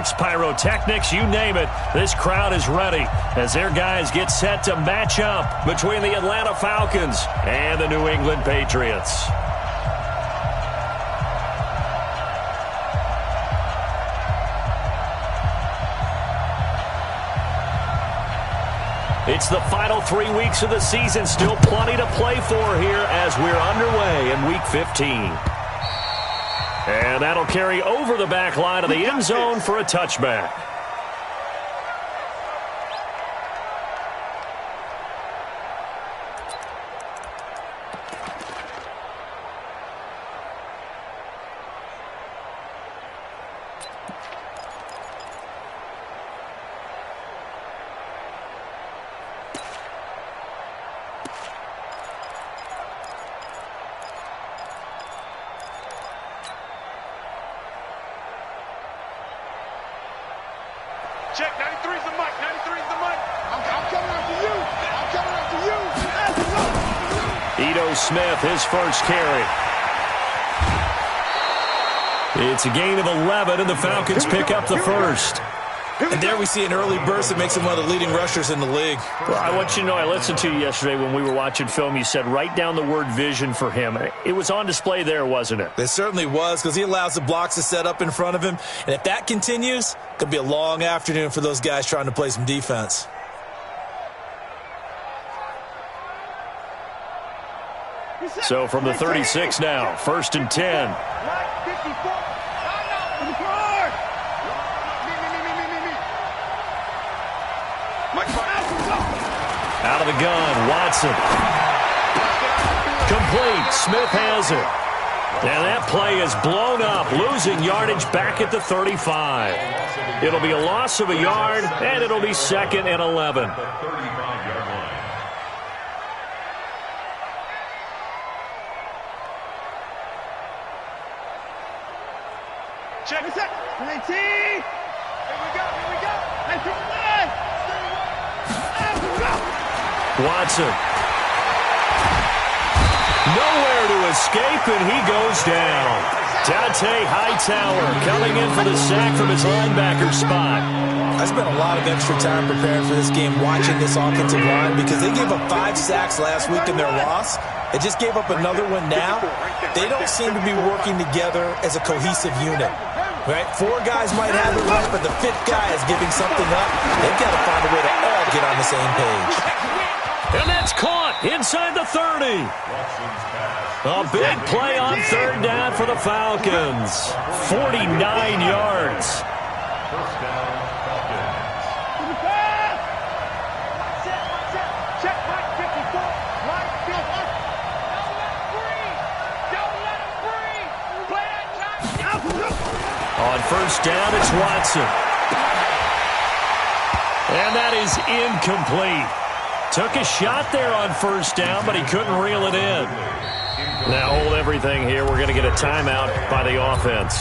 lights, pyrotechnics, you name it. This crowd is ready as their guys get set to match up between the Atlanta Falcons and the New England Patriots. It's the final 3 weeks of the season. Still plenty to play for here as we're underway in Week 15. And that'll carry over the back line of the end zone for a touchback. Check, 93's the mic, 93's the mic. I'm coming after you. I'm coming after you. Ito Smith, his first carry. It's a gain of 11, and the Falcons pick up the first. And there we see an early burst that makes him one of the leading rushers in the league. Well, I want you to know, I listened to you yesterday when we were watching film. You said write down the word vision for him. It was on display there, wasn't it? It certainly was, because he allows the blocks to set up in front of him. And if that continues, it could be a long afternoon for those guys trying to play some defense. So from the 36 now, 1st and 10. Out of the gun, Watson. Complete. Smith has it. And that play is blown up, losing yardage back at the 35. It'll be a loss of a yard, and it'll be 2nd and 11. Check this out. 19. Here we go. Here we go. 19. Watson. Nowhere to escape, and he goes down. Dante Hightower coming in for the sack from his linebacker spot. I spent a lot of extra time preparing for this game, watching this offensive line, because they gave up 5 sacks last week in their loss. They just gave up another one now. They don't seem to be working together as a cohesive unit. Right? 4 guys might have it right, but the 5th guy is giving something up. They've got to find a way to all get on the same page. And that's caught inside the 30. A big play on 3rd down for the Falcons. 49 yards. On 1st down, it's Watson. And that is incomplete. Took a shot there on 1st down, but he couldn't reel it in. Now hold everything here. We're going to get a timeout by the offense.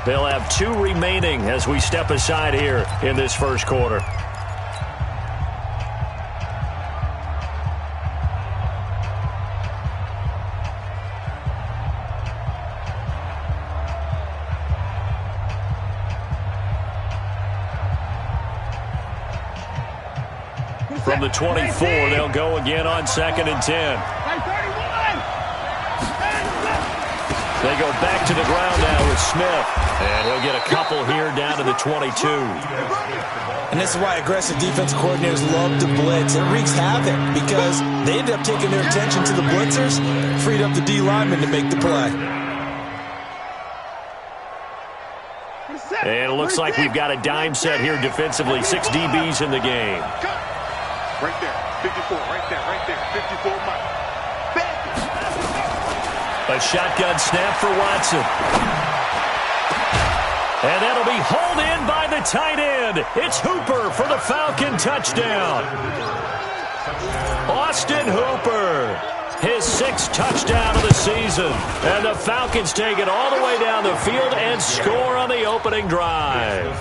They'll have 2 remaining as we step aside here in this 1st quarter. From the 24, they'll go again on 2nd and 10. They go back to the ground now with Smith. And he'll get a couple here down to the 22. And this is why aggressive defense coordinators love to blitz. It wreaks havoc because they end up taking their attention to the blitzers, freed up the D lineman to make the play. And it looks like we've got a dime set here defensively. 6 DBs in the game. Right there, 54, right there, 54 Mike. A shotgun snap for Watson. And that'll be hauled in by the tight end. It's Hooper for the Falcon touchdown. Austin Hooper, his 6th touchdown of the season. And the Falcons take it all the way down the field and score on the opening drive.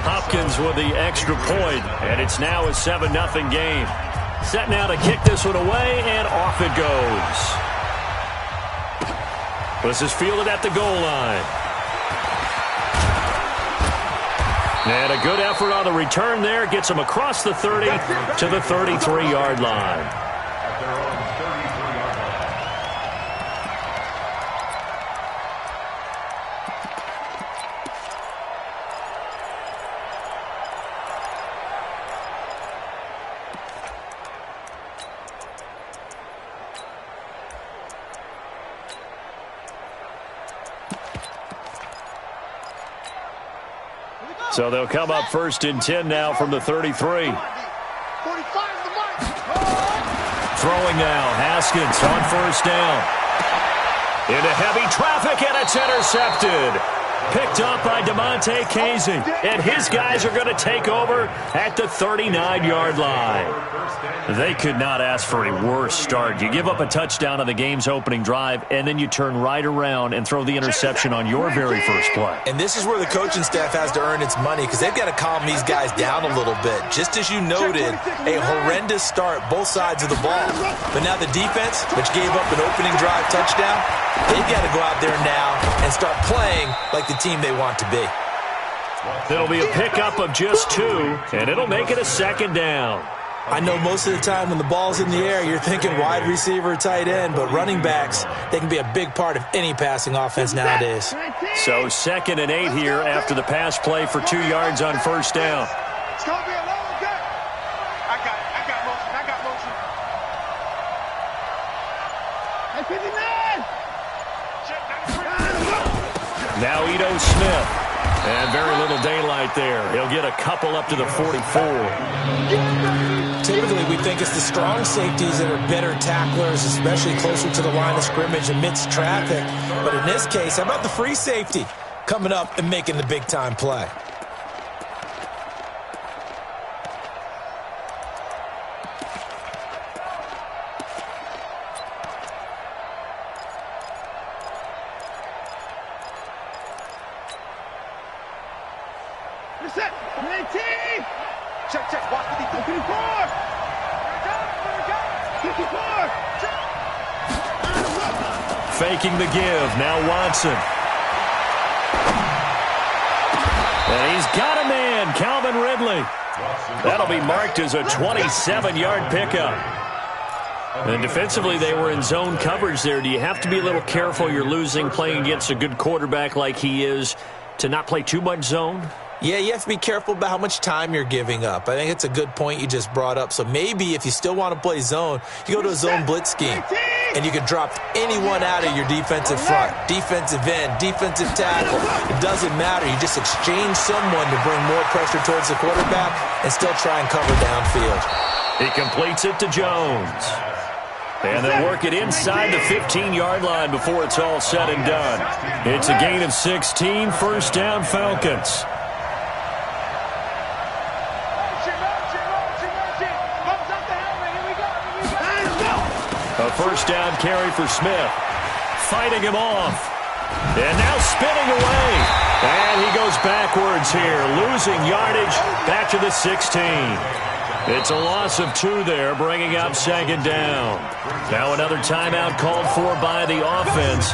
Hopkins with the extra point, and it's now a 7-0 game. Set now to kick this one away, and off it goes. This is fielded at the goal line. And a good effort on the return there. Gets them across the 30 to the 33-yard line. So they'll come up 1st and 10 now from the 33. Throwing now, Haskins on 1st down. Into heavy traffic, and it's intercepted. Picked up by DeMonte Casey. And his guys are going to take over at the 39-yard line. They could not ask for a worse start. You give up a touchdown on the game's opening drive, and then you turn right around and throw the interception on your very first play. And this is where the coaching staff has to earn its money, because they've got to calm these guys down a little bit. Just as you noted, a horrendous start, both sides of the ball. But now the defense, which gave up an opening drive touchdown, they've got to go out there now and start playing like the team they want to be. It'll be a pickup of just 2, and it'll make it a 2nd down. I know most of the time when the ball's in the air, you're thinking wide receiver, tight end, but running backs, they can be a big part of any passing offense nowadays. So 2nd and 8 here after the pass play for 2 yards on 1st down. It's going to be a long day. I got motion. Hey, 59! Now Ito Smith. And very little daylight there. He'll get a couple up to the 44. Typically, we think it's the strong safeties that are better tacklers, especially closer to the line of scrimmage amidst traffic. But in this case, how about the free safety coming up and making the big-time play? Check. Watch the defense. 54. Faking the give. Now Watson. And he's got a man, Calvin Ridley. That'll be marked as a 27-yard pickup. And defensively, they were in zone coverage there. Do you have to be a little careful? You're losing, playing against a good quarterback like he is, to not play too much zone? Yeah, you have to be careful about how much time you're giving up. I think it's a good point you just brought up. So maybe if you still want to play zone, you go to a zone blitz scheme. And you can drop anyone out of your defensive front. Defensive end, defensive tackle. It doesn't matter. You just exchange someone to bring more pressure towards the quarterback and still try and cover downfield. He completes it to Jones. And they'll work it inside the 15-yard line before it's all said and done. It's a gain of 16, 1st down Falcons. A 1st down carry for Smith. Fighting him off. And now spinning away. And he goes backwards here, losing yardage back to the 16. It's a loss of 2 there, bringing up 2nd down. Now another timeout called for by the offense.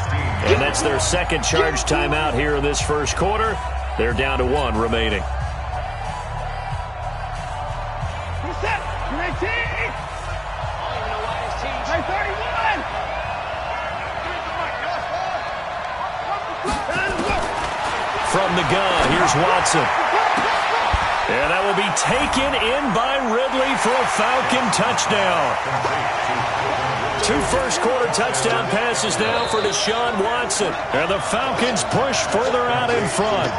And that's their 2nd charge timeout here in this 1st quarter. They're down to 1 remaining. From the gun, here's Watson. And that will be taken in by Ridley for a Falcon touchdown. 2 first-quarter touchdown passes now for Deshaun Watson. And the Falcons push further out in front.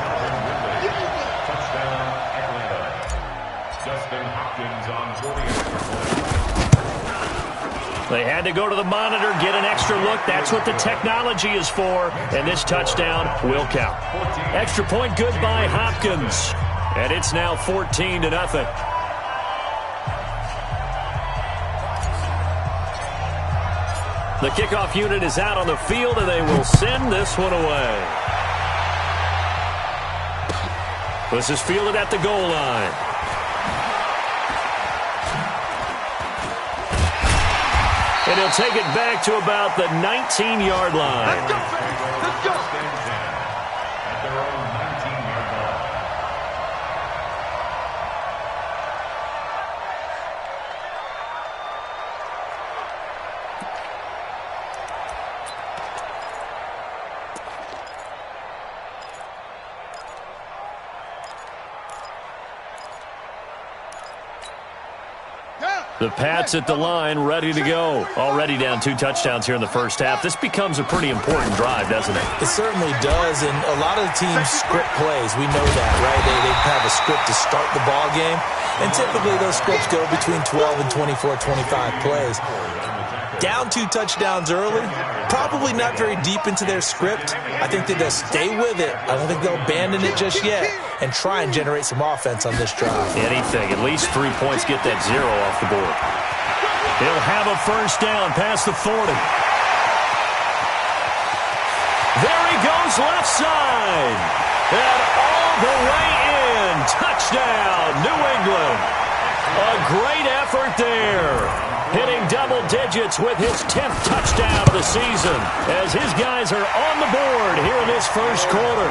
They had to go to the monitor, get an extra look. That's what the technology is for. And this touchdown will count. Extra point good by Hopkins. And it's now 14-0. The kickoff unit is out on the field, and they will send this one away. This is fielded at the goal line. And he'll take it back to about the 19-yard line. Let's go, Let's go. The Pats at the line, ready to go. Already down 2 touchdowns here in the first half. This becomes a pretty important drive, doesn't it? It certainly does, and a lot of the teams script plays. We know that, right? They have a script to start the ball game, and typically those scripts go between 12 and 24, 25 plays. Down 2 touchdowns early, probably not very deep into their script. I think that they'll stay with it. I don't think they'll abandon it just yet and try and generate some offense on this drive. Anything, at least 3 points, get that 0 off the board. He'll have a first down past the 40. There he goes, left side. And all the way in. Touchdown, New England. A great effort there. Hitting double digits with his 10th touchdown of the season as his guys are on the board here in this first quarter.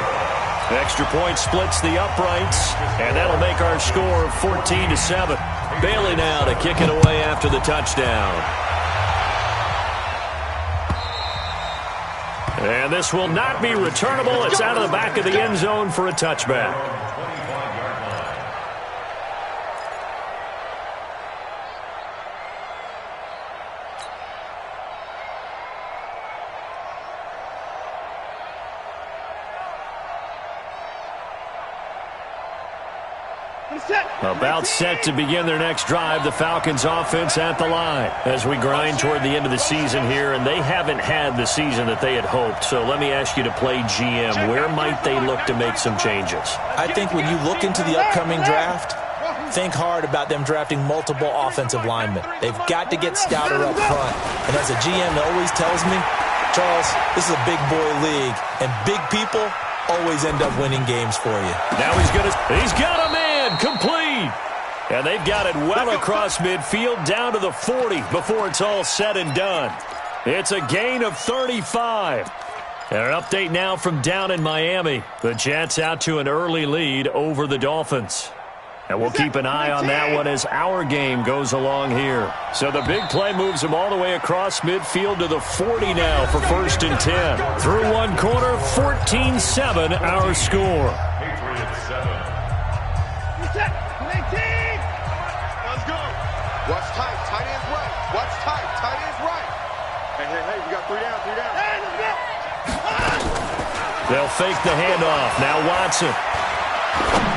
Extra point splits the uprights, and that'll make our score 14-7. Bailey now to kick it away after the touchdown. And this will not be returnable. It's out of the back of the end zone for a touchback. About set to begin their next drive, the Falcons offense at the line as we grind toward the end of the season here, and they haven't had the season that they had hoped. So let me ask you to play GM. Where might they look to make some changes? I think when you look into the upcoming draft, think hard about them drafting multiple offensive linemen. They've got to get stouter up front. And as a GM always tells me, Charles, this is a big boy league, and big people always end up winning games for you. Now he's got a man complete. And they've got it well across midfield down to the 40 before it's all said and done. It's a gain of 35. And an update now from down in Miami. The Jets out to an early lead over the Dolphins. And we'll keep an eye on that one as our game goes along here. So the big play moves them all the way across midfield to the 40 now for 1st and 10. Through one quarter, 14-7 our score. Let's go. Watch tight. Tight end's right. Watch tight. Tight end's right. Hey, we got 3 down, 3 down. Hey, let's go. They'll fake the handoff. Now Watson.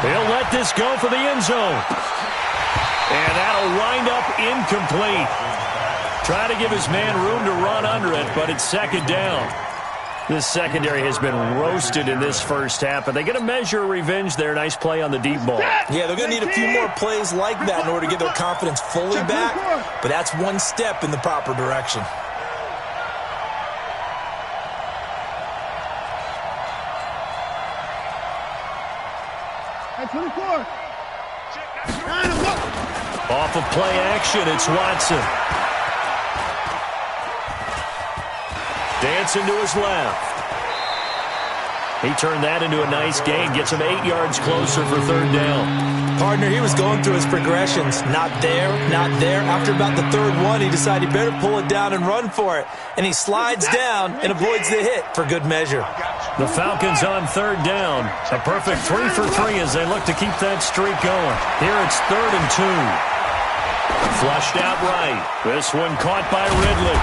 He'll let this go for the end zone. And that'll wind up incomplete. Try to give his man room to run under it, but it's 2nd down. This secondary has been roasted in this first half, but they're going to measure revenge there. Nice play on the deep ball. Yeah, they're going to need a few more plays like that in order to get their confidence fully back, but that's one step in the proper direction. At 24. Off of play action, it's Watson. Dancing to his left. He turned that into a nice gain. Gets him 8 yards closer for 3rd down. Partner, he was going through his progressions. Not there, not there. After about the 3rd one, he decided he better pull it down and run for it. And he slides down and avoids the hit for good measure. The Falcons on 3rd down. A perfect 3 for 3 as they look to keep that streak going. Here it's 3rd and 2. Flushed out right. This one caught by Ridley.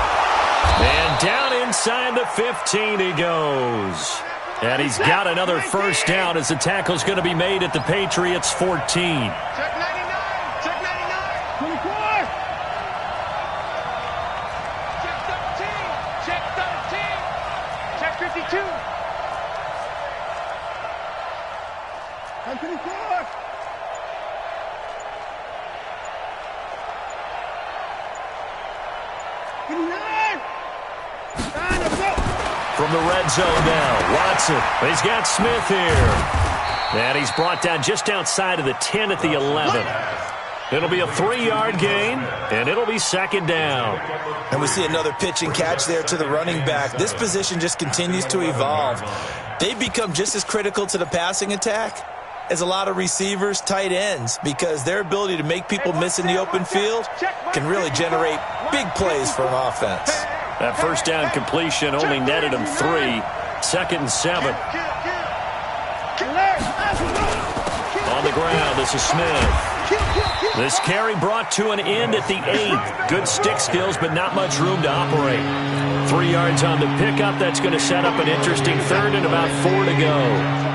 And down inside the 15 he goes. And he's got another first down as the tackle's going to be made at the Patriots' 14. Check 99. Check 99. 24. Check 13. Check 13. Check 52. And 24. From the red zone now, Watson. He's got Smith here. And he's brought down just outside of the 10 at the 11. It'll be a 3-yard gain, and it'll be 2nd down. And we see another pitch and catch there to the running back. This position just continues to evolve. They become just as critical to the passing attack as a lot of receivers, tight ends, because their ability to make people miss in the open field can really generate big plays for an offense. That first down completion only netted him 3. 2nd and 7. On the ground, this is Smith. This carry brought to an end at the 8. Good stick skills, but not much room to operate. 3 yards on the pickup. That's going to set up an interesting third and about 4 to go.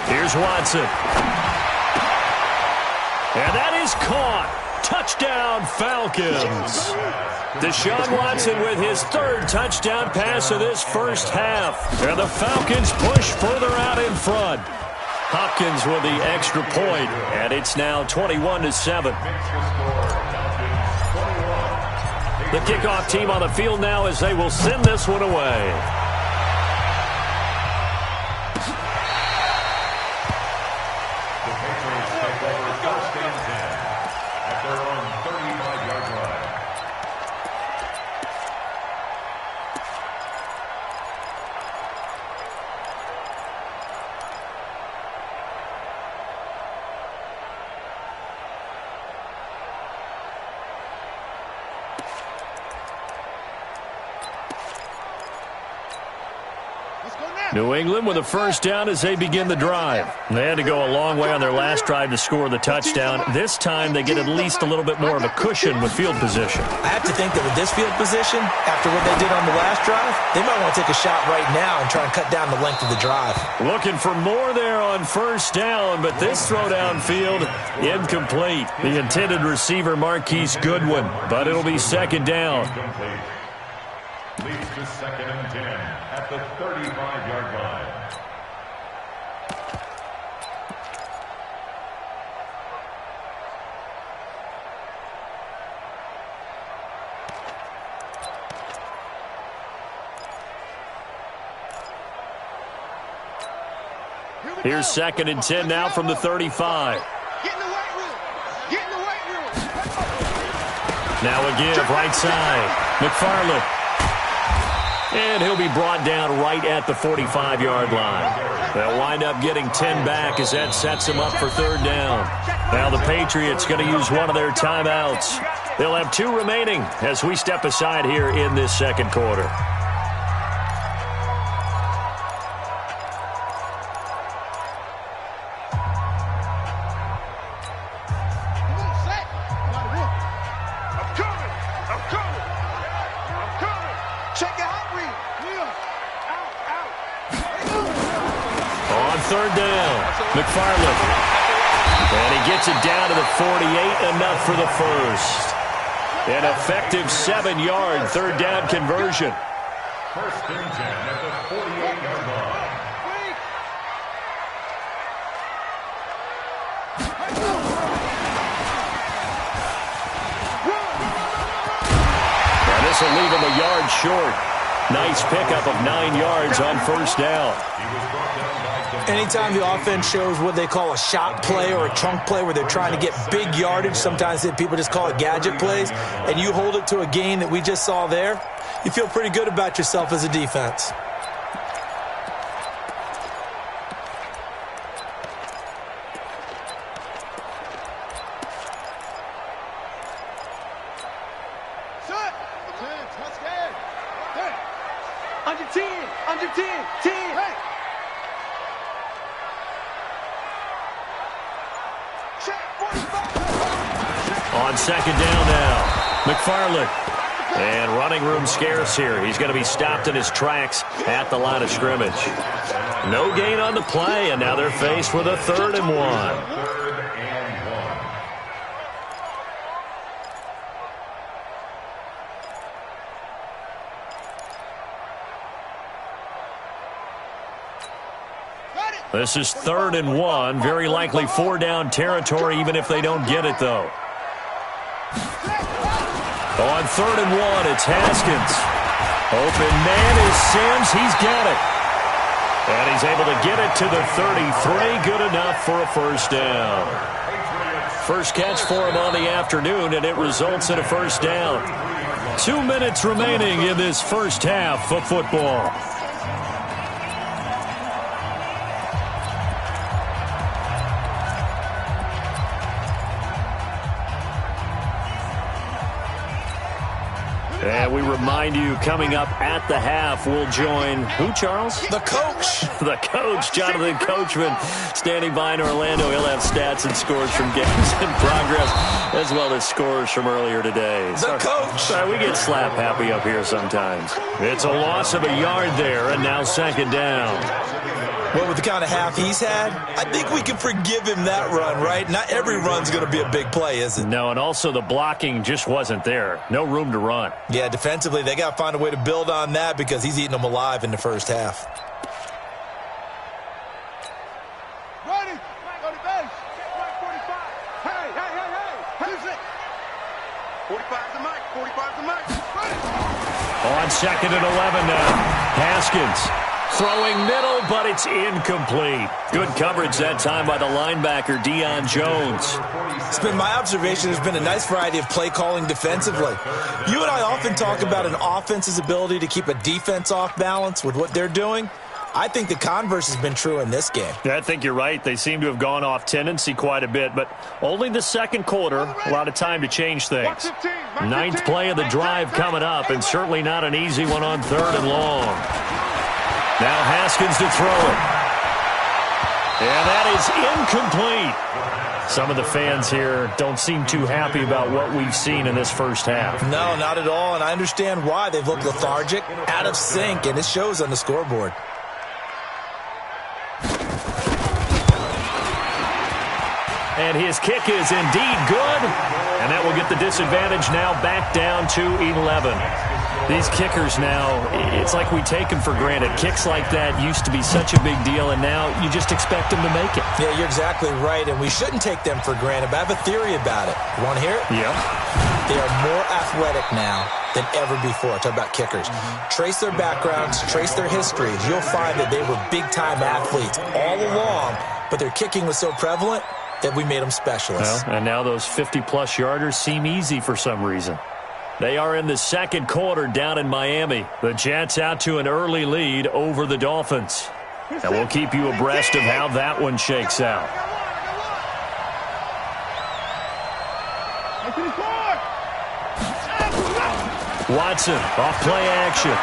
Here's Watson. And that is caught. Touchdown, Falcons. Deshaun Watson with his 3rd touchdown pass of this first half. And the Falcons push further out in front. Hopkins with the extra point, and it's now 21-7. The kickoff team on the field now as they will send this one away. New England with a first down as they begin the drive. They had to go a long way on their last drive to score the touchdown. This time they get at least a little bit more of a cushion with field position. I have to think that with this field position, after what they did on the last drive, they might want to take a shot right now and try and cut down the length of the drive. Looking for more there on first down, but this throw downfield, incomplete. The intended receiver, Marquise Goodwin, but it'll be second down. Leads to 2nd and 10 at the 35-yard line. Here's 2nd and 10 now from the 35. Get in the weight room. Get in the weight room. Now a give, right side. McFarland. And he'll be brought down right at the 45-yard line. They'll wind up getting 10 back as that sets them up for 3rd down. Now the Patriots going to use one of their timeouts. They'll have 2 remaining as we step aside here in this 2nd quarter. McFarland. And he gets it down to the 48, enough for the first. An effective 7-yard 3rd down conversion. 1st and 10 at the 48-yard line. And this will leave him a yard short. Nice pickup of 9 yards on first down. Anytime the offense shows what they call a shot play or a chunk play where they're trying to get big yardage, sometimes people just call it gadget plays, and you hold it to a gain that we just saw there, you feel pretty good about yourself as a defense. Under 10, 10. Hey. On 2nd down now, McFarland. And running room scarce here. He's going to be stopped in his tracks at the line of scrimmage. No gain on the play, and now they're faced with a 3rd and 1. This is 3rd and 1. Very likely 4-down territory, even if they don't get it, though. On 3rd and 1, it's Haskins. Open man is Sims. He's got it. And he's able to get it to the 33. Good enough for a first down. First catch for him on the afternoon, and it results in a first down. 2 minutes remaining in this first half of football. And we remind you, coming up at the half, we'll join who, Charles? The coach. The coach, Jonathan Coachman, standing by in Orlando. He'll have stats and scores from games in progress, as well as scores from earlier today. The coach. Sorry, we get slap happy up here sometimes. It's a loss of a yard there, and now second down. Well, with the kind of half he's had, I think we can forgive him that run, right? Not every run's going to be a big play, is it? No, and also the blocking just wasn't there. No room to run. Yeah, defensively, they got to find a way to build on that because he's eating them alive in the first half. Ready? Go to base. Check 45. Hey, hey, hey, hey. Who's it? 45's the mic. 45's the mic. Ready? On second and 11 now. Haskins. Throwing middle, but it's incomplete. Good coverage that time by the linebacker, Deion Jones. It's been my observation there's been a nice variety of play calling defensively. You and I often talk about an offense's ability to keep a defense off balance with what they're doing. I think the converse has been true in this game. Yeah, I think you're right. They seem to have gone off tendency quite a bit, but only the second quarter, a lot of time to change things. Ninth play of the drive coming up, and certainly not an easy one on third and long. Now Haskins to throw it. And that is incomplete. Some of the fans here don't seem too happy about what we've seen in this first half. No, not at all, and I understand why. They've looked lethargic, out of sync, and it shows on the scoreboard. And his kick is indeed good. And that will get the disadvantage now back down to 11. These kickers now, it's like we take them for granted. Kicks like that used to be such a big deal, and now you just expect them to make it. Yeah, you're exactly right, and we shouldn't take them for granted, but I have a theory about it. You want to hear it? Yeah. They are more athletic now than ever before. Talk about kickers. Trace their backgrounds, trace their histories. You'll find that they were big-time athletes all along, but their kicking was so prevalent that we made them specialists. Well, and now those 50-plus yarders seem easy for some reason. They are in the second quarter down in Miami. The Jets out to an early lead over the Dolphins. And we'll keep you abreast of how that one shakes out. Watson off play action.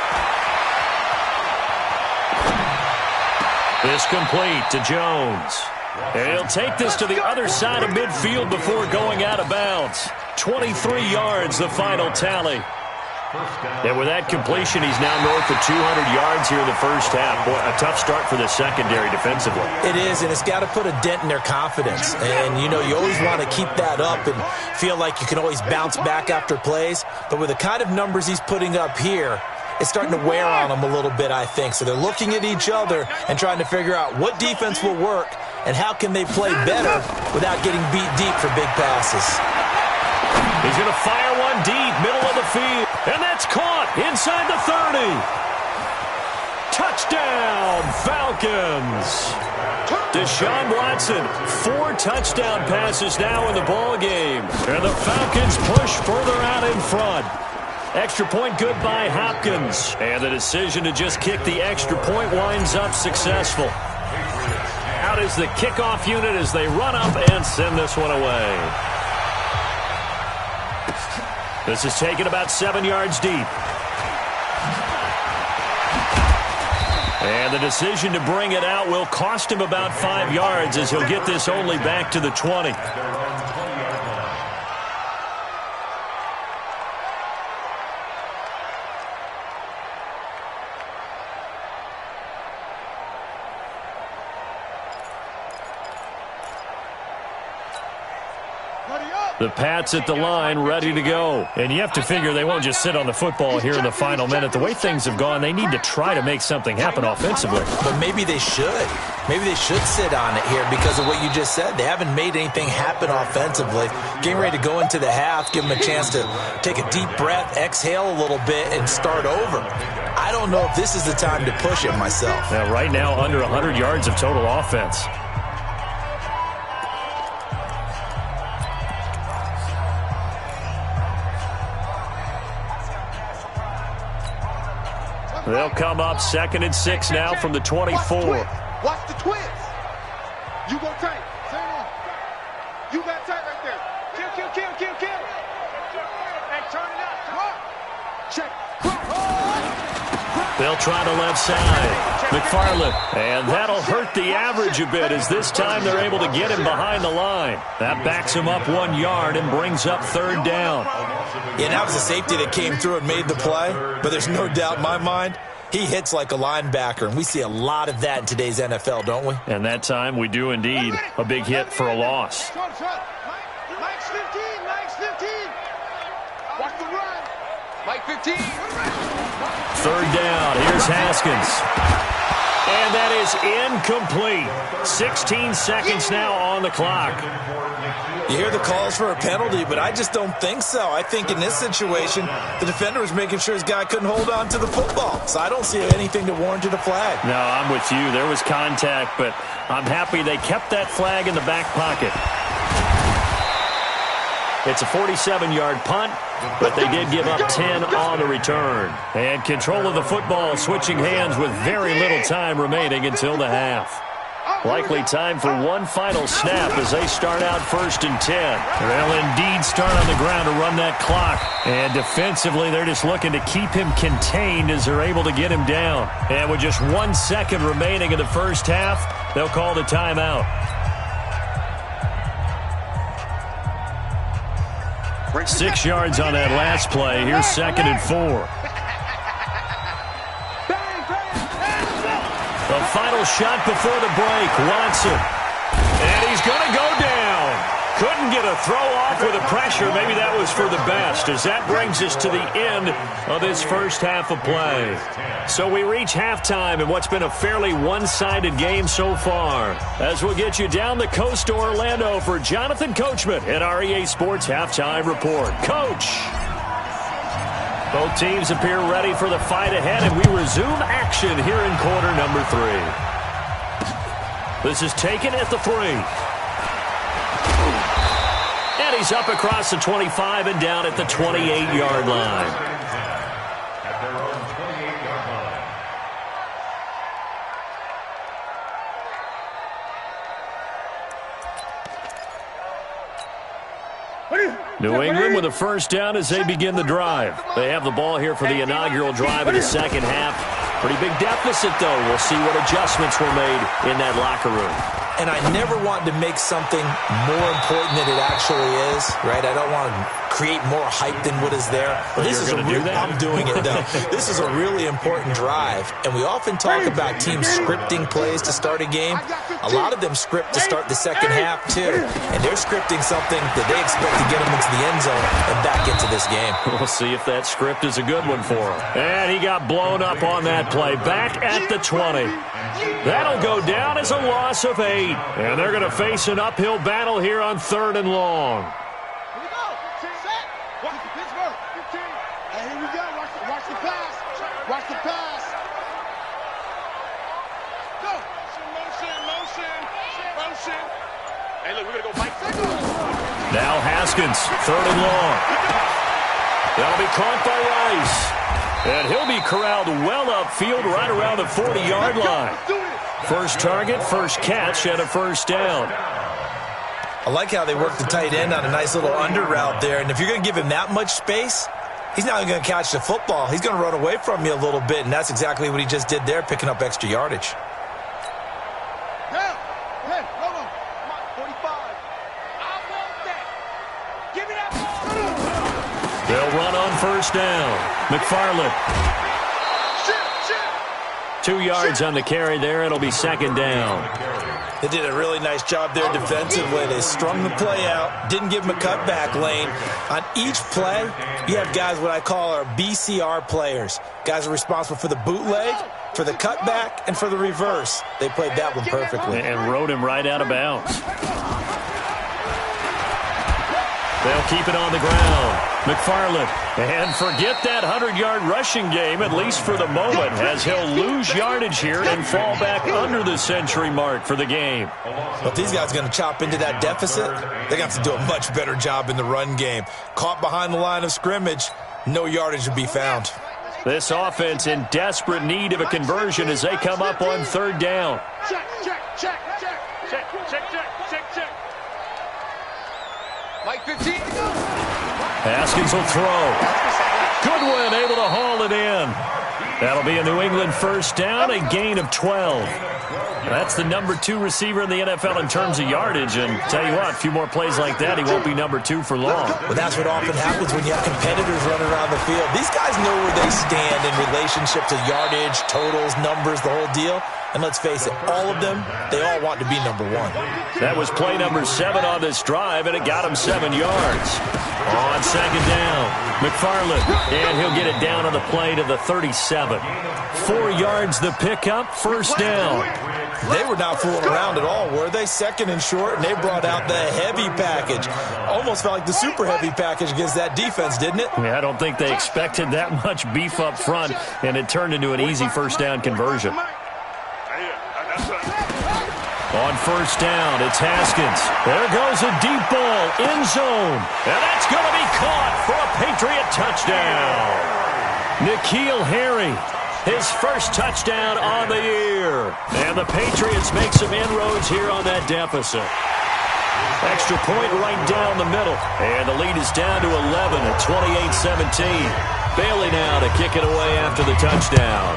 This complete to Jones. And he'll take this to the other side of midfield before going out of bounds. 23 yards, the final tally. And with that completion, he's now north of 200 yards here in the first half. Boy, a tough start for the secondary defensively. It is, and it's got to put a dent in their confidence. And, you know, you always want to keep that up and feel like you can always bounce back after plays. But with the kind of numbers he's putting up here, it's starting to wear on them a little bit, I think. So they're looking at each other and trying to figure out what defense will work and how can they play better without getting beat deep for big passes. He's going to fire one deep, middle of the field. And that's caught inside the 30. Touchdown, Falcons. Deshaun Watson, 4 touchdown passes now in the ball game. And the Falcons push further out in front. Extra point good by Hopkins. And the decision to just kick the extra point winds up successful. Out is the kickoff unit as they run up and send this one away. This is taken about 7 yards deep. And the decision to bring it out will cost him about 5 yards as he'll get this only back to the 20. The Pats at the line, ready to go. And you have to figure they won't just sit on the football here in the final minute. The way things have gone, they need to try to make something happen offensively. But maybe they should. Maybe they should sit on it here because of what you just said. They haven't made anything happen offensively. Getting ready to go into the half, give them a chance to take a deep breath, exhale a little bit, and start over. I don't know if this is the time to push it myself. Now, right now, under 100 yards of total offense. They'll come up 2nd and 6 now from the 24. Watch the twist. You go tight. You got tight right there. Kill. Hey, turn it up. Come on. They'll try the left side. McFarland. And that'll hurt the average a bit as this time they're able to get him behind the line. That backs him up 1 yard and brings up third down. Yeah, that was a safety that came through and made the play. But there's no doubt in my mind, he hits like a linebacker. And we see a lot of that in today's NFL, don't we? And that time we do indeed. A big hit for a loss. Mike's 15. Mike's 15. Watch the run. Mike 15. Third down. Here's Haskins. And that is incomplete. 16 seconds now on the clock. You hear the calls for a penalty, but I just don't think so. I think in this situation, the defender was making sure his guy couldn't hold on to the football. So I don't see anything to warrant a flag. No, I'm with you. There was contact, but I'm happy they kept that flag in the back pocket. It's a 47-yard punt, but they did give up 10 on the return. And control of the football switching hands with very little time remaining until the half. Likely time for one final snap as they start out 1st and 10. They'll indeed start on the ground to run that clock. And defensively, they're just looking to keep him contained as they're able to get him down. And with just 1 second remaining in the first half, they'll call the timeout. 6 yards on that last play. Here's 2nd and 4. The final shot before the break. Watson. And he's going to go down. Couldn't get a throw off with the pressure. Maybe that was for the best, as that brings us to the end of this first half of play. So we reach halftime in what's been a fairly one-sided game so far. As we'll get you down the coast to Orlando for Jonathan Coachman at our EA Sports Halftime Report. Coach! Both teams appear ready for the fight ahead, and we resume action here in quarter number 3. This is taken at the 3. And he's up across the 25 and down at the 28-yard line. At their own 28-yard line. New England with a first down as they begin the drive. They have the ball here for the inaugural drive in the second half. Pretty big deficit, though. We'll see what adjustments were made in that locker room. And I never want to make something more important than it actually is, right? I don't want to create more hype than what is there. Well, this is going to do that? I'm doing it, though. This is a really important drive, and we often talk about teams scripting plays to start a game. A lot of them script to start the second half, too, and they're scripting something that they expect to get them into the end zone and back into this game. We'll see if that script is a good one for him. And he got blown up on that play, back at the 20. That'll go down as a loss of 8. And they're going to face an uphill battle here on 3rd and long. Here we go. Set. Watch the Pittsburgh. 15. And here we go. Watch the pass. Watch the pass. Go. Motion. Hey, look, we're going to go Mike. Now Haskins, 3rd and long. That'll be caught by Rice. And he'll be corralled well upfield right around the 40-yard line. First target, first catch, and a first down. I like how they work the tight end on a nice little under route there. And if you're going to give him that much space, he's not going to catch the football. He's going to run away from you a little bit, and that's exactly what he just did there, picking up extra yardage. Hey, hold on. Come on, 45. I want that. Give me that ball. They'll run on first down. McFarland. 2 yards on the carry there. It'll be 2nd down. They did a really nice job there defensively. They strung the play out, didn't give him a cutback lane. On each play, you have guys what I call our BCR players. Guys are responsible for the bootleg, for the cutback, and for the reverse. They played that one perfectly. And rode him right out of bounds. They'll keep it on the ground. McFarland. And forget that 100-yard rushing game, at least for the moment, as he'll lose yardage here and fall back under the century mark for the game. But if these guys are going to chop into that deficit, they're going to have to do a much better job in the run game. Caught behind the line of scrimmage, no yardage to be found. This offense in desperate need of a conversion as they come up on 3rd down. Check. Mike 15. Haskins will throw. Goodwin able to haul it in. That'll be a New England first down, a gain of 12. That's the number 2 receiver in the NFL in terms of yardage. And tell you what, a few more plays like that, he won't be number 2 for long. Well, that's what often happens when you have competitors running around the field. These guys know where they stand in relationship to yardage, totals, numbers, the whole deal. And let's face it, all of them, they all want to be number 1. That was play number 7 on this drive, and it got him 7 yards. On second down, McFarland, and he'll get it down on the play to the 37. 4 yards the pickup, first down. They were not fooling around at all, were they? Second and short, and they brought out the heavy package. Almost felt like the super heavy package against that defense, didn't it? Yeah, I don't think they expected that much beef up front, and it turned into an easy first down conversion. On first down, it's Haskins. There goes a deep ball, end zone. And that's going to be caught for a Patriot touchdown. N'Keal Harry, his first touchdown on the year. And the Patriots make some inroads here on that deficit. Extra point right down the middle. And the lead is down to 11 at 28-17. Bailey now to kick it away after the touchdown.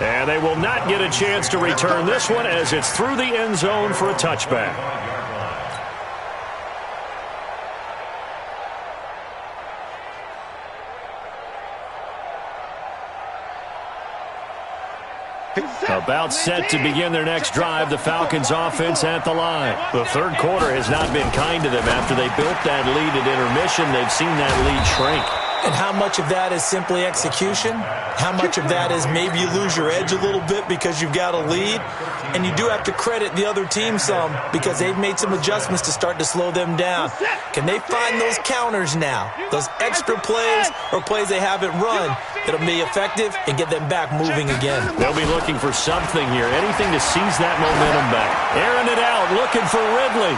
And they will not get a chance to return this one as it's through the end zone for a touchback. About set to begin their next drive, the Falcons offense at the line. The third quarter has not been kind to them. After they built that lead at intermission, they've seen that lead shrink. And how much of that is simply execution? How much of that is maybe you lose your edge a little bit because you've got a lead? And you do have to credit the other team some because they've made some adjustments to start to slow them down. Can they find those counters now? Those extra plays or plays they haven't run that'll be effective and get them back moving again? They'll be looking for something here, anything to seize that momentum back. Airing it out, looking for Ridley.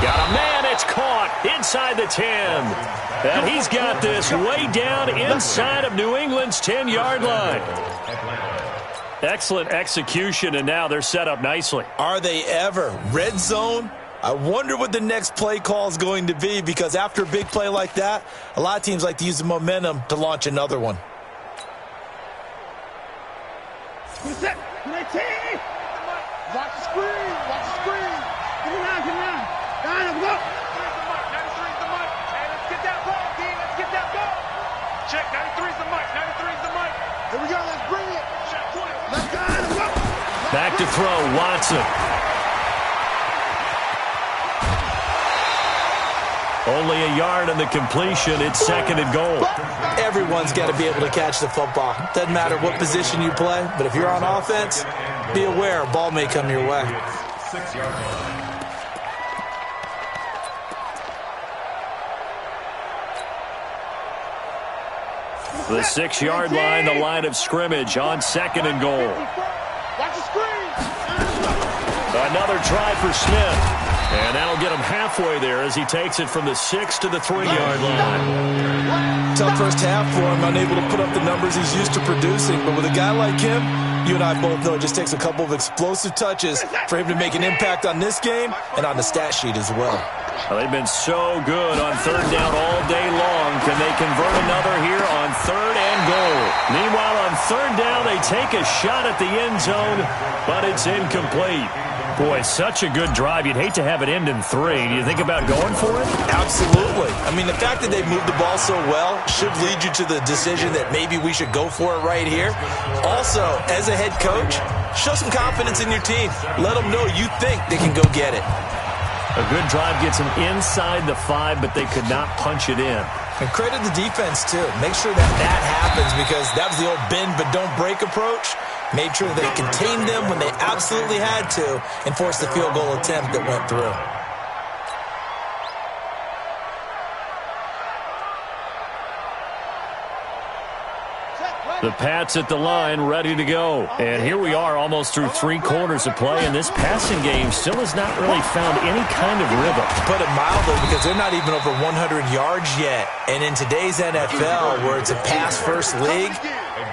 Got a man, it's caught inside the 10. And he's got this way down inside of New England's 10-yard line. Excellent execution, and now they're set up nicely. Are they ever? Red zone? I wonder what the next play call is going to be, because after a big play like that, a lot of teams like to use the momentum to launch another one. Watch the screen. Watch the screen. Get him out. Line up, go. 93's the mic. Hey, let's get that ball, D. Let's get that ball. Check. 93's the mic. 93's the mic. Here we go. Let's bring it. Check 20. Let's go. Back to throw, Watson. Only a yard on the completion. It's second and goal. Everyone's got to be able to catch the football. Doesn't matter what position you play, but if you're on offense, be aware a ball may come your way. 6-yard line. The 6-yard line, the line of scrimmage on second and goal. Watch the screen. Another try for Smith. And that'll get him halfway there as he takes it from the 6 to the 3-yard line. Tough first half for him, unable to put up the numbers he's used to producing. But with a guy like him, you and I both know it just takes a couple of explosive touches for him to make an impact on this game and on the stat sheet as well. Well, they've been so good on third down all day long. Can they convert another here on third and goal? Meanwhile, on third down, they take a shot at the end zone, but it's incomplete. Boy, such a good drive. You'd hate to have it end in 3. Do you think about going for it? Absolutely. I mean, the fact that they moved the ball so well should lead you to the decision that maybe we should go for it right here. Also, as a head coach, show some confidence in your team. Let them know you think they can go get it. A good drive gets them inside the 5, but they could not punch it in. And credit the defense, too. Make sure that happens, because that was the old bend but don't break approach. Made sure they contained them when they absolutely had to and forced the field goal attempt that went through. The Pats at the line, ready to go. And here we are, almost through 3 quarters of play, and this passing game still has not really found any kind of rhythm. To put it mildly, because they're not even over 100 yards yet. And in today's NFL, where it's a pass-first league,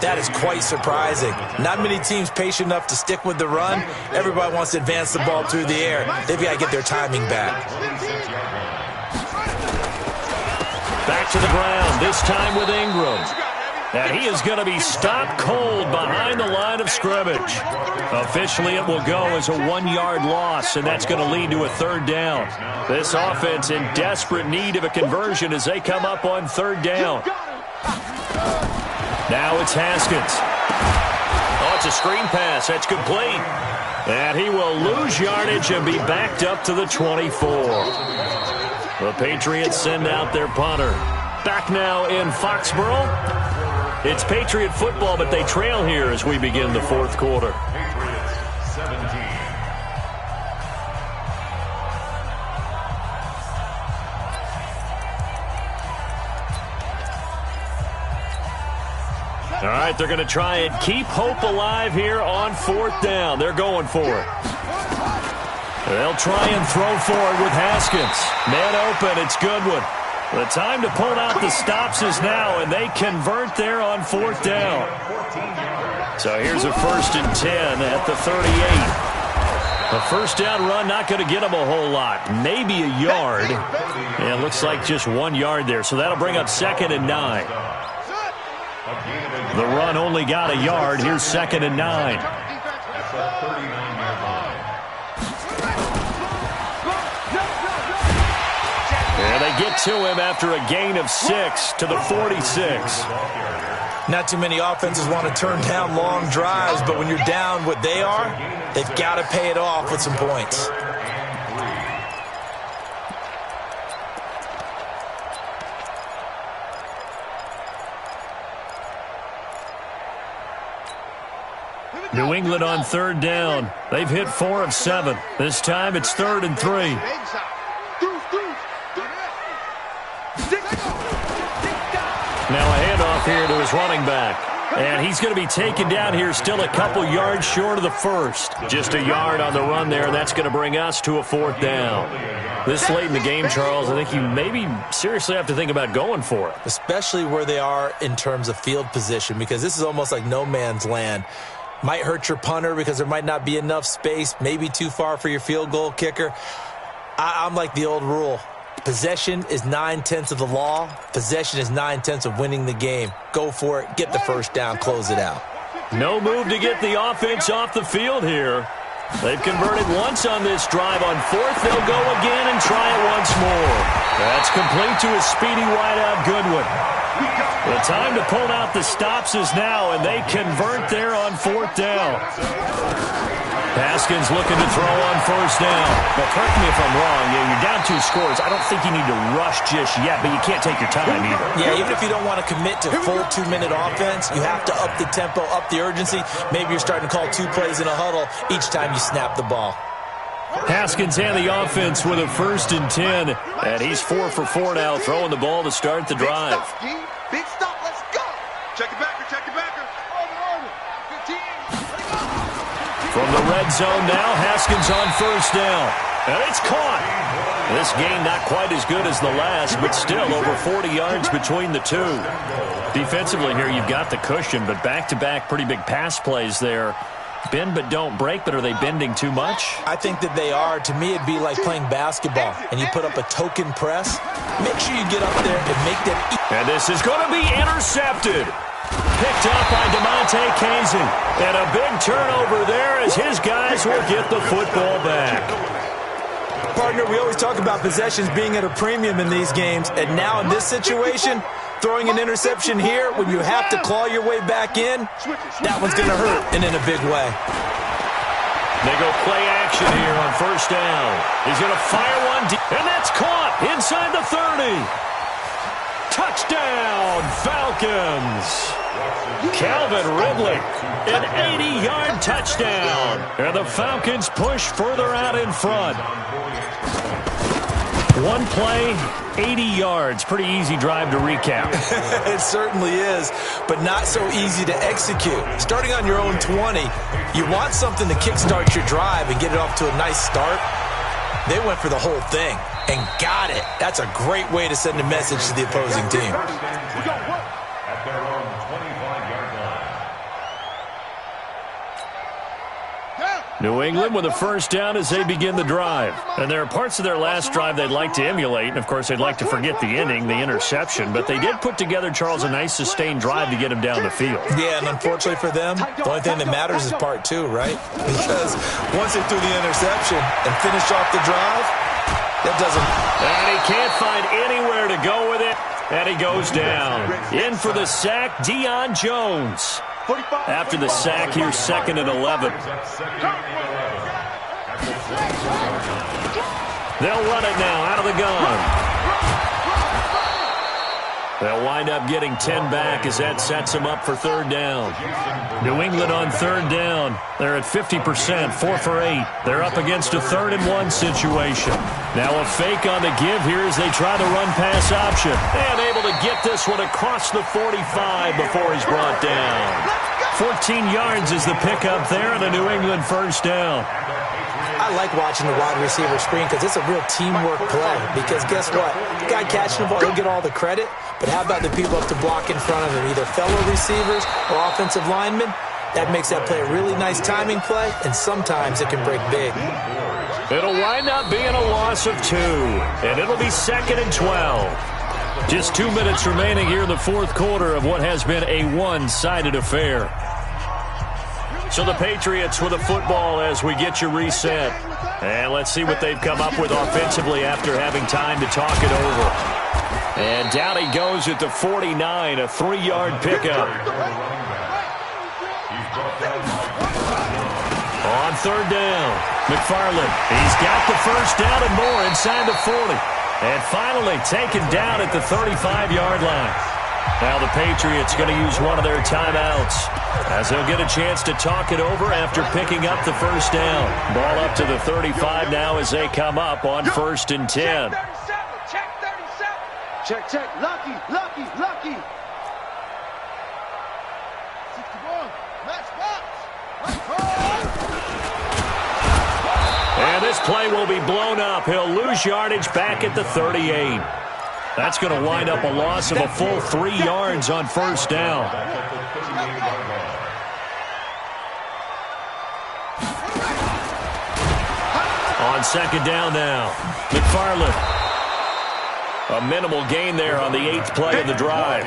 That is quite surprising. Not many teams patient enough to stick with the run. Everybody wants to advance the ball through the air. They've got to get their timing back. Back to the ground, this time with Ingram. And he is going to be stopped cold behind the line of scrimmage. Officially, it will go as a 1-yard loss, and that's going to lead to a third down. This offense in desperate need of a conversion as they come up on third down. Now it's Haskins. Oh, it's a screen pass. That's complete. And he will lose yardage and be backed up to the 24. The Patriots send out their punter. Back now in Foxborough. It's Patriot football, but they trail here as we begin the fourth quarter. Patriots 17. All right, they're going to try and keep hope alive here on fourth down. They're going for it. They'll try and throw for it with Haskins. Man open, it's Goodwin. The time to pull out the stops is now, and they convert there on fourth down. So here's a 1st and 10 at the 38. A first down run not going to get them a whole lot. Maybe a yard. And it looks like just 1 yard there. So that'll bring up 2nd and 9. The run only got a yard. Here's 2nd and 9. And they get to him after a gain of 6 to the 46. Not too many offenses want to turn down long drives, but when you're down what they are, they've got to pay it off with some points. New England on third down. They've hit 4 of 7. This time it's 3rd and 3. Now a handoff here to his running back. And he's going to be taken down here still a couple yards short of the first. Just a yard on the run there, and that's going to bring us to a 4th down. This late in the game, Charles, I think you maybe seriously have to think about going for it. Especially where they are in terms of field position, because this is almost like no man's land. Might hurt your punter because there might not be enough space, maybe too far for your field goal kicker. I'm like the old rule. Possession is 9/10 of the law. Possession is 9/10 of winning the game. Go for it. Get the first down. Close it out. No move to get the offense off the field here. They've converted once on this drive. On 4th, they'll go again and try it once more. That's complete to a speedy wideout Goodwin. The time to pull out the stops is now, and they convert there on 4th down. Haskins looking to throw on 1st down. Well, correct me if I'm wrong. You're down 2 scores. I don't think you need to rush just yet, but you can't take your time either. Yeah, even if you don't want to commit to full 2-minute offense, you have to up the tempo, up the urgency. Maybe you're starting to call 2 plays in a huddle each time you snap the ball. Haskins and the offense with a 1st and 10. And he's 4 for 4 now, throwing the ball to start the drive. Big stop, let's go. Check it backer, check it backer. Over. 15. From the red zone now, Haskins on 1st down. And it's caught. This game not quite as good as the last, but still over 40 yards between the two. Defensively here, you've got the cushion, but back-to-back pretty big pass plays there. Bend but don't break, but are they bending too much? I think that they are. To me, it'd be like playing basketball, and you put up a token press. Make sure you get up there and make them eat. And this is going to be intercepted. Picked up by DeMonte Kazin. And a big turnover there as his guys will get the football back. Partner, we always talk about possessions being at a premium in these games, and now in this situation, throwing an interception here when you have to claw your way back in, that one's going to hurt, and in a big way. They go play action here on 1st down. He's going to fire one deep, and that's caught inside the 30. Touchdown, Falcons. Calvin Ridley, an 80-yard touchdown. And the Falcons push further out in front. One play, 80 yards. Pretty easy drive to recap. It certainly is, but not so easy to execute. Starting on your own 20, you want something to kickstart your drive and get it off to a nice start. They went for the whole thing and got it. That's a great way to send a message to the opposing team. At their own 25-yard line. New England with a first down as they begin the drive. And there are parts of their last drive they'd like to emulate. And, of course, they'd like to forget the inning, the interception. But they did put together, Charles, a nice sustained drive to get him down the field. Yeah, and unfortunately for them, the only thing that matters is part two, right? Because once they threw the interception and finished off the drive, that doesn't... And he can't find anywhere to go with it. And he goes down. In for the sack, Deion Jones. After the sack, here's 2nd and 11. They'll run it now out of the gun. They'll wind up getting 10 back as that sets them up for 3rd down. New England on 3rd down. They're at 50%, 4 for 8. They're up against a 3rd and 1 situation. Now a fake on the give here as they try the run-pass option. And able to get this one across the 45 before he's brought down. 14 yards is the pickup there and a New England first down. I like watching the wide receiver screen because it's a real teamwork play. Because guess what? The guy catching the ball, he'll get all the credit. But how about the people up to block in front of him, either fellow receivers or offensive linemen? That makes that play a really nice timing play, and sometimes it can break big. It'll wind up being a loss of 2, and it'll be 2nd and 12. Just 2 minutes remaining here in the 4th quarter of what has been a one-sided affair. So the Patriots with a football as we get you reset. And let's see what they've come up with offensively after having time to talk it over. And down he goes at the 49, a 3-yard pickup. On 3rd down, McFarland. He's got the first down and more inside the 40. And finally taken down at the 35-yard line. Now the Patriots going to use one of their timeouts as they'll get a chance to talk it over after picking up the first down. Ball up to the 35 now as they come up on 1st and 10. Check 37. Check. Lucky. 61. Match box. And this play will be blown up. He'll lose yardage back at the 38. That's going to wind up a loss of a full 3 yards on 1st down. On 2nd down now, McFarland. A minimal gain there on the 8th play of the drive.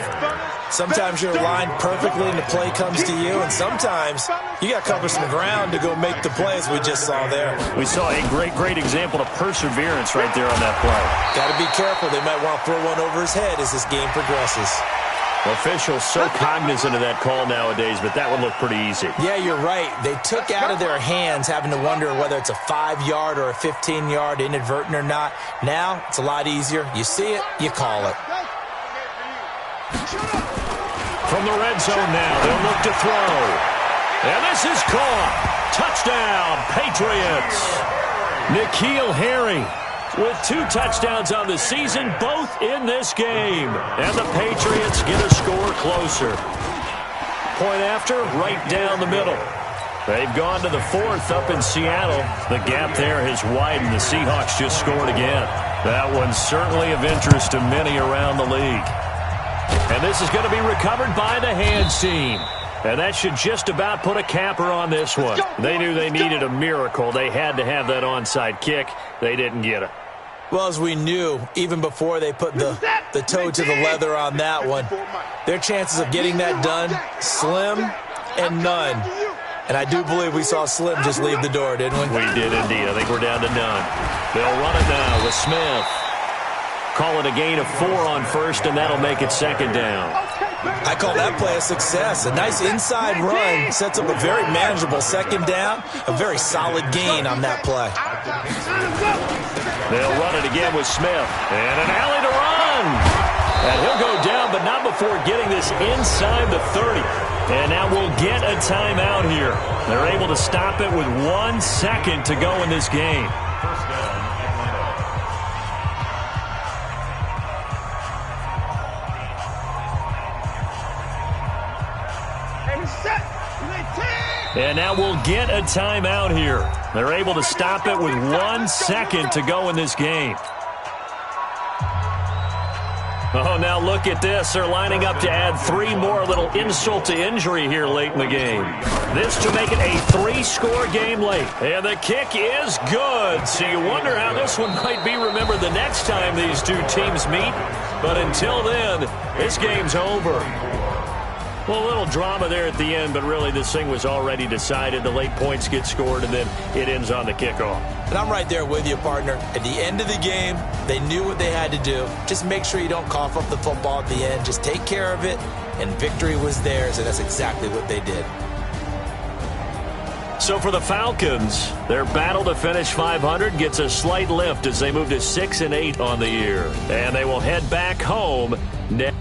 Sometimes you're aligned perfectly and the play comes to you, and sometimes you got to cover some ground to go make the plays we just saw there. We saw a great example of perseverance right there on that play. Got to be careful. They might want to throw one over his head as this game progresses. Officials so cognizant of that call nowadays, but that one looked pretty easy. Yeah, you're right. They took out of their hands having to wonder whether it's a 5-yard or a 15-yard inadvertent or not. Now, it's a lot easier. You see it, you call it. From the red zone now, they'll look to throw. And this is caught. Touchdown, Patriots. N'Keal Harry with 2 touchdowns on the season, both in this game. And the Patriots get a score closer. Point after, right down the middle. They've gone to the 4th up in Seattle. The gap there has widened. The Seahawks just scored again. That one's certainly of interest to many around the league. And this is going to be recovered by the hands team. And that should just about put a capper on this one. They knew they needed a miracle. They had to have that onside kick. They didn't get it. Well, as we knew, even before they put the toe to the leather on that one, their chances of getting that done, slim and none. And I do believe we saw Slim just leave the door, didn't we? We did indeed. I think we're down to none. They'll run it now with Smith. Call it a gain of 4 on 1st, and that'll make it 2nd down. I call that play a success. A nice inside run sets up a very manageable 2nd down. A very solid gain on that play. They'll run it again with Smith. And an alley to run. And he'll go down, but not before getting this inside the 30. And now we'll get a timeout here. They're able to stop it with 1 second to go in this game. And now we'll get a timeout here. They're able to stop it with 1 second to go in this game. Oh, now look at this. They're lining up to add 3 more, a little insult to injury here late in the game. This to make it a 3-score game late. And the kick is good. So you wonder how this one might be remembered the next time these two teams meet. But until then, this game's over. Well, a little drama there at the end, but really this thing was already decided. The late points get scored, and then it ends on the kickoff. And I'm right there with you, partner. At the end of the game, they knew what they had to do. Just make sure you don't cough up the football at the end. Just take care of it, and victory was theirs, and that's exactly what they did. So for the Falcons, their battle to finish 500 gets a slight lift as they move to 6-8 on the year. And they will head back home next.